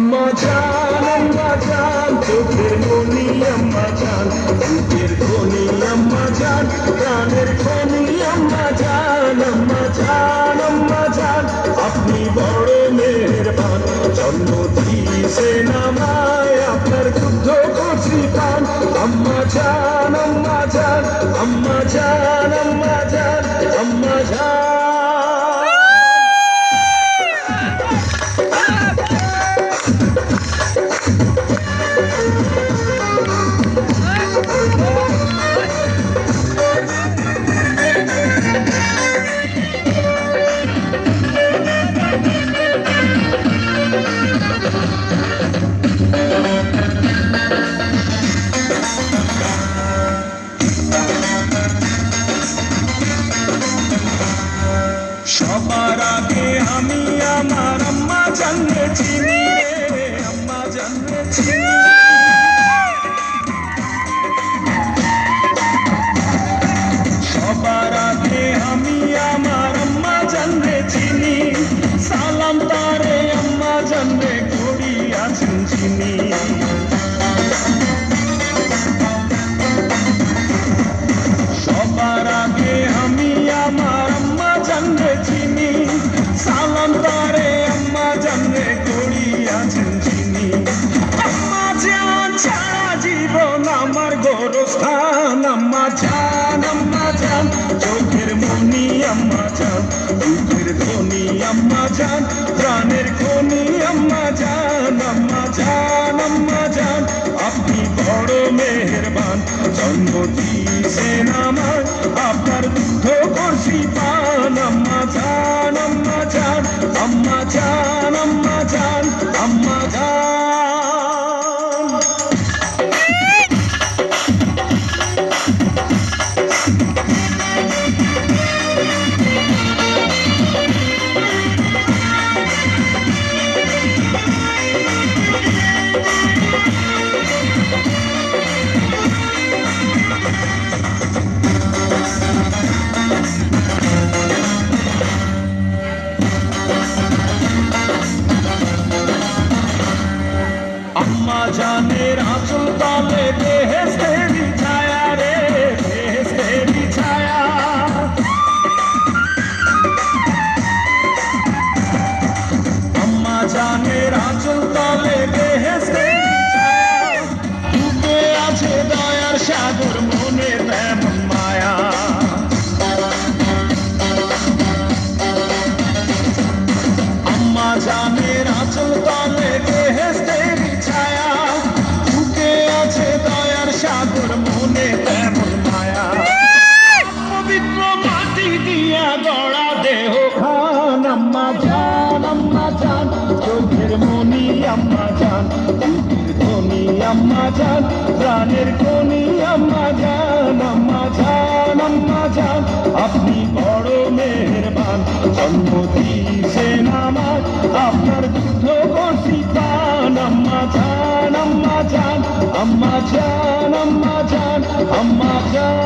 আম্মা জান চোখের মনি আম্মা জান বুকের খনি আম্মা জান প্রাণের খনি আম্মা জান আম্মা জান আপনি বড় মেহেরবান জন্ম দিয়েছেন আমায় আপনার দুগ্ধ কচি পান আম্মা জান আম্মা জান আম্মা জান আম্মা জান আম্মা জান সবার আগে আমি আমার আম্মা জানলে চিনি রে আম্মা জানলে চিনি সবার আগে আমি আমার আম্মা জানলে চিনি সালাম তারে আম্মা জানলে করি আছেন চিনি সবার আগে আমি আমার আম্মা জানলে চিনি সালাম তারে আম্মা জানলে করি আছেন চিনি আম্মা জান ছাড়া জীবন আমার গোরস্থান আম্মা জান চোখের মনি আম্মা জান বুকের ধনি আম্মা জান প্রাণের খনি আম্মা জান আপনি বড় মেহেরবান জন্ম দিয়েছেন আমার আপনার দুগ্ধ কচি পান আম্মা জান আম্মা জান আম্মা জান আম্মা জান আম্মা জান আম্মা জানের আঁচল তলে বেহেশতেরি ছায়া রে বেহেশতেরি ছায়া আম্মা জানের আঁচল তলে বেহেশতেরি ছায়া বুকে আছে দয়ার সাগর মনে তেমন মায়া আম্মা জানের আঁচল তলে বেহেশতেরি ছায়া বুকে আছে দয়ার সাগর মনে তেমন মায়া পবিত্র মাটি দিয়া গড়া দেহ খান আম্মা জান চোখের মনি আম্মা জান বুকের ধনি আম্মা জান প্রাণের খনি আম্মা জান আপনি বড় মেহেরবান জন্ম দিয়েছেন আমার আপনার দুগ্ধ কচি পান আম্মা জান আম্মা জান আম্মা জান আম্মা জান আম্মা জান